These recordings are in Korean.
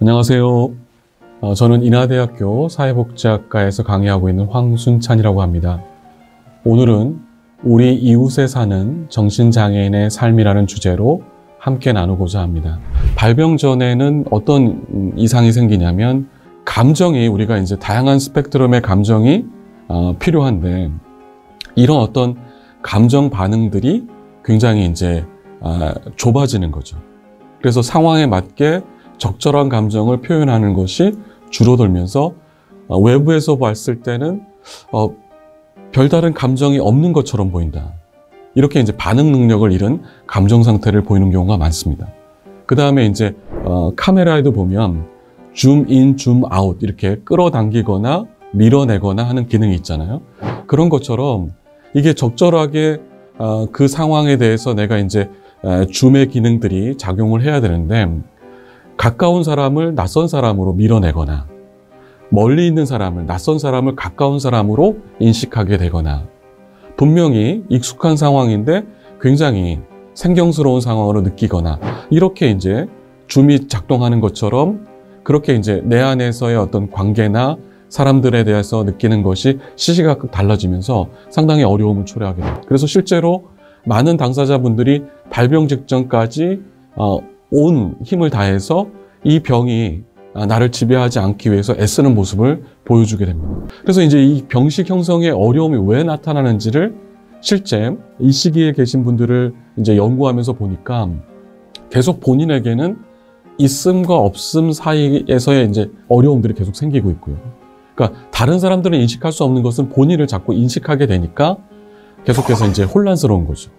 안녕하세요. 저는 인하대학교 사회복지학과에서 강의하고 있는 황순찬이라고 합니다. 오늘은 우리 이웃에 사는 정신장애인의 삶이라는 주제로 함께 나누고자 합니다. 발병 전에는 어떤 이상이 생기냐면 감정이 우리가 이제 다양한 스펙트럼의 감정이 필요한데 이런 어떤 감정 반응들이 굉장히 이제 좁아지는 거죠. 그래서 상황에 맞게 적절한 감정을 표현하는 것이 줄어들면서 외부에서 봤을 때는 별다른 감정이 없는 것처럼 보인다. 이렇게 이제 반응 능력을 잃은 감정 상태를 보이는 경우가 많습니다. 그 다음에 이제 카메라에도 보면 줌 인, 줌 아웃 이렇게 끌어당기거나 밀어내거나 하는 기능이 있잖아요. 그런 것처럼 이게 적절하게 그 상황에 대해서 내가 이제 줌의 기능들이 작용을 해야 되는데 가까운 사람을 낯선 사람으로 밀어내거나 멀리 있는 사람을 낯선 사람을 가까운 사람으로 인식하게 되거나 분명히 익숙한 상황인데 굉장히 생경스러운 상황으로 느끼거나 이렇게 이제 줌이 작동하는 것처럼 그렇게 이제 내 안에서의 어떤 관계나 사람들에 대해서 느끼는 것이 시시각각 달라지면서 상당히 어려움을 초래하게 됩니다. 그래서 실제로 많은 당사자분들이 발병 직전까지 온 힘을 다해서 이 병이 나를 지배하지 않기 위해서 애쓰는 모습을 보여주게 됩니다. 그래서 이제 이 병식 형성의 어려움이 왜 나타나는지를 실제 이 시기에 계신 분들을 이제 연구하면서 보니까 계속 본인에게는 있음과 없음 사이에서의 이제 어려움들이 계속 생기고 있고요. 그러니까 다른 사람들은 인식할 수 없는 것은 본인을 자꾸 인식하게 되니까 계속해서 이제 혼란스러운 거죠.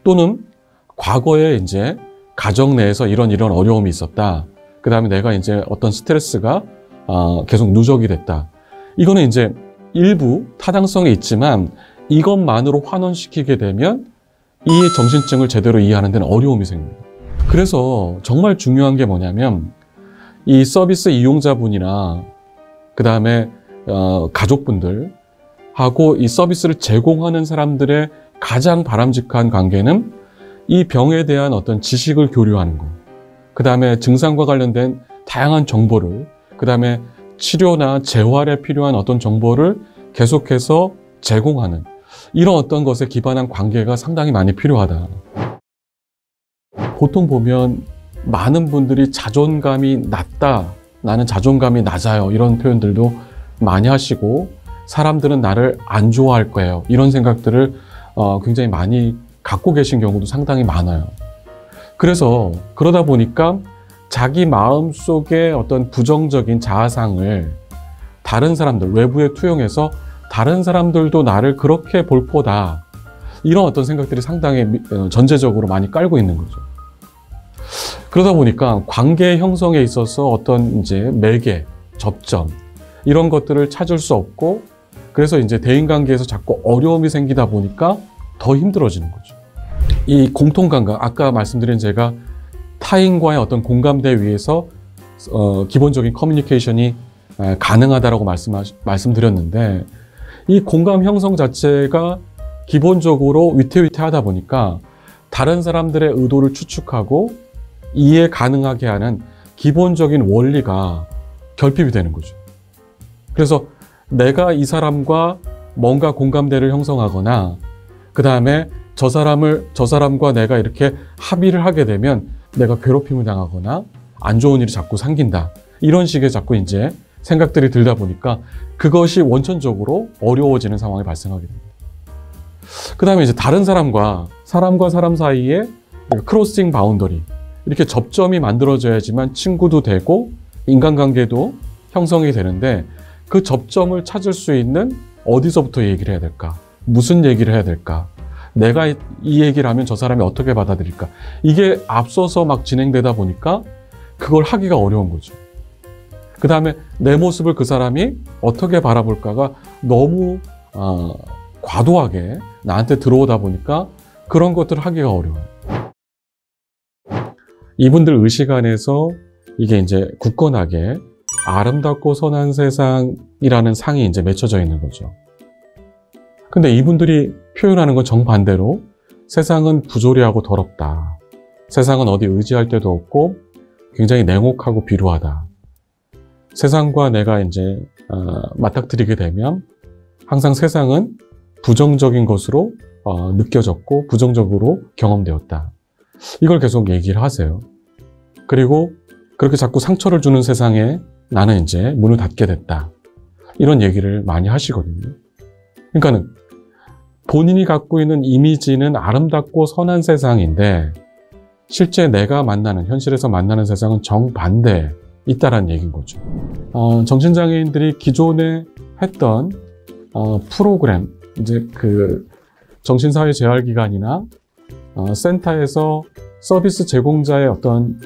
또는 과거에 이제 가정 내에서 이런 어려움이 있었다. 그 다음에 내가 이제 어떤 스트레스가 계속 누적이 됐다. 이거는 이제 일부 타당성이 있지만 이것만으로 환원시키게 되면 이 정신증을 제대로 이해하는 데는 어려움이 생깁니다. 그래서 정말 중요한 게 뭐냐면 이 서비스 이용자분이나 그 다음에 가족분들하고 이 서비스를 제공하는 사람들의 가장 바람직한 관계는 이 병에 대한 어떤 지식을 교류하는 것, 그 다음에 증상과 관련된 다양한 정보를, 그 다음에 치료나 재활에 필요한 어떤 정보를 계속해서 제공하는 이런 어떤 것에 기반한 관계가 상당히 많이 필요하다. 보통 보면 많은 분들이 자존감이 낮다, 나는 자존감이 낮아요 이런 표현들도 많이 하시고 사람들은 나를 안 좋아할 거예요 이런 생각들을 굉장히 많이 갖고 계신 경우도 상당히 많아요. 그래서 그러다 보니까 자기 마음속에 어떤 부정적인 자아상을 다른 사람들, 외부에 투영해서 다른 사람들도 나를 그렇게 볼 거다. 이런 어떤 생각들이 상당히 전제적으로 많이 깔고 있는 거죠. 그러다 보니까 관계 형성에 있어서 어떤 이제 매개, 접점, 이런 것들을 찾을 수 없고 그래서 이제 대인관계에서 자꾸 어려움이 생기다 보니까 더 힘들어지는 거죠. 이 공통감각, 아까 말씀드린 제가 타인과의 어떤 공감대 위에서 기본적인 커뮤니케이션이 가능하다라고 말씀드렸는데 이 공감 형성 자체가 기본적으로 위태위태하다 보니까 다른 사람들의 의도를 추측하고 이해 가능하게 하는 기본적인 원리가 결핍이 되는 거죠. 그래서 내가 이 사람과 뭔가 공감대를 형성하거나 그 다음에 저 사람과 내가 이렇게 합의를 하게 되면 내가 괴롭힘을 당하거나 안 좋은 일이 자꾸 생긴다. 이런 식의 자꾸 이제 생각들이 들다 보니까 그것이 원천적으로 어려워지는 상황이 발생하게 됩니다. 그 다음에 이제 다른 사람과 사람 사이에 크로싱 바운더리 이렇게 접점이 만들어져야지만 친구도 되고 인간관계도 형성이 되는데 그 접점을 찾을 수 있는 어디서부터 얘기를 해야 될까? 무슨 얘기를 해야 될까? 내가 이 얘기를 하면 저 사람이 어떻게 받아들일까? 이게 앞서서 막 진행되다 보니까 그걸 하기가 어려운 거죠. 그 다음에 내 모습을 그 사람이 어떻게 바라볼까가 너무 과도하게 나한테 들어오다 보니까 그런 것들을 하기가 어려워요. 이분들 의식 안에서 이게 이제 굳건하게 아름답고 선한 세상이라는 상이 이제 맺혀져 있는 거죠. 근데 이분들이 표현하는 건 정반대로 세상은 부조리하고 더럽다. 세상은 어디 의지할 데도 없고 굉장히 냉혹하고 비루하다. 세상과 내가 이제 맞닥뜨리게 되면 항상 세상은 부정적인 것으로 느껴졌고 부정적으로 경험되었다. 이걸 계속 얘기를 하세요. 그리고 그렇게 자꾸 상처를 주는 세상에 나는 이제 문을 닫게 됐다. 이런 얘기를 많이 하시거든요. 그러니까는 본인이 갖고 있는 이미지는 아름답고 선한 세상인데 실제 내가 만나는, 현실에서 만나는 세상은 정반대에 있다라는 얘기인 거죠. 정신장애인들이 기존에 했던 프로그램, 이제 그 정신사회재활기관이나 센터에서 서비스 제공자의 어떤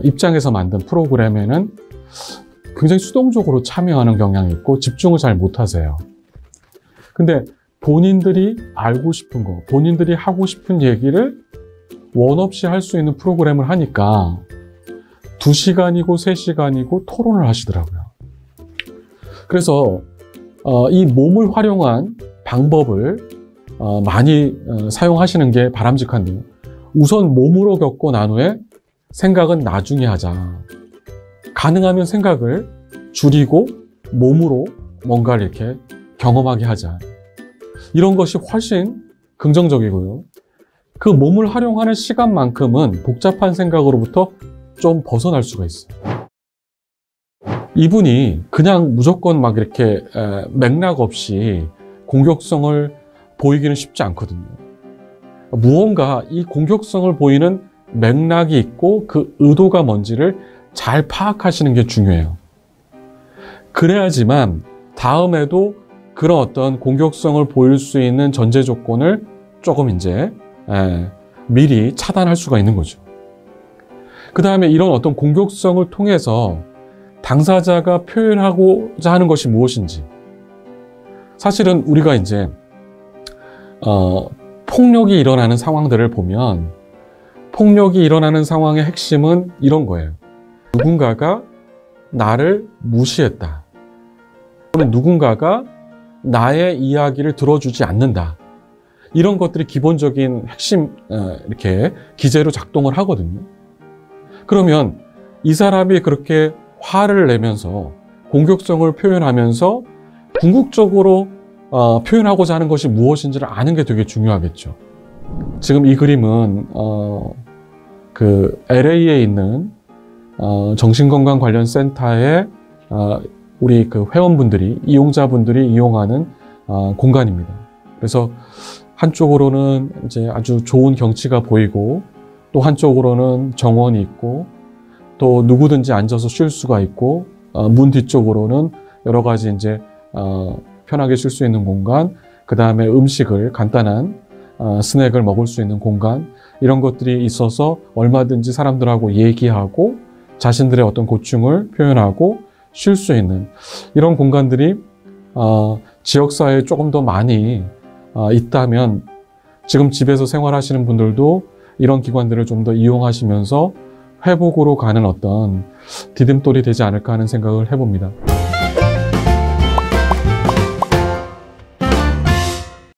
입장에서 만든 프로그램에는 굉장히 수동적으로 참여하는 경향이 있고 집중을 잘 못하세요. 근데 본인들이 알고 싶은 거, 본인들이 하고 싶은 얘기를 원 없이 할 수 있는 프로그램을 하니까 2시간이고 3시간이고 토론을 하시더라고요. 그래서 이 몸을 활용한 방법을 많이 사용하시는 게 바람직한데요. 우선 몸으로 겪고 난 후에 생각은 나중에 하자. 가능하면 생각을 줄이고 몸으로 뭔가를 이렇게 경험하게 하자. 이런 것이 훨씬 긍정적이고요. 그 몸을 활용하는 시간만큼은 복잡한 생각으로부터 좀 벗어날 수가 있어요. 이분이 그냥 무조건 막 이렇게 맥락 없이 공격성을 보이기는 쉽지 않거든요. 무언가 이 공격성을 보이는 맥락이 있고 그 의도가 뭔지를 잘 파악하시는 게 중요해요. 그래야지만 다음에도 그런 어떤 공격성을 보일 수 있는 전제 조건을 조금 이제 미리 차단할 수가 있는 거죠. 그 다음에 이런 어떤 공격성을 통해서 당사자가 표현하고자 하는 것이 무엇인지. 사실은 우리가 이제 폭력이 일어나는 상황들을 보면 폭력이 일어나는 상황의 핵심은 이런 거예요. 누군가가 나를 무시했다. 또는 누군가가 나의 이야기를 들어주지 않는다. 이런 것들이 기본적인 핵심 이렇게 기제로 작동을 하거든요. 그러면 이 사람이 그렇게 화를 내면서 공격성을 표현하면서 궁극적으로 표현하고자 하는 것이 무엇인지를 아는 게 되게 중요하겠죠. 지금 이 그림은 그 LA에 있는 정신건강 관련 센터에 우리 그 회원분들이, 이용자분들이 이용하는 공간입니다. 그래서 한쪽으로는 이제 아주 좋은 경치가 보이고 또 한쪽으로는 정원이 있고 또 누구든지 앉아서 쉴 수가 있고 문 뒤쪽으로는 여러 가지 이제 편하게 쉴 수 있는 공간, 그 다음에 음식을 간단한 스낵을 먹을 수 있는 공간, 이런 것들이 있어서 얼마든지 사람들하고 얘기하고 자신들의 어떤 고충을 표현하고 쉴 수 있는 이런 공간들이 지역사회에 조금 더 많이 있다면 지금 집에서 생활하시는 분들도 이런 기관들을 좀 더 이용하시면서 회복으로 가는 어떤 디딤돌이 되지 않을까 하는 생각을 해봅니다.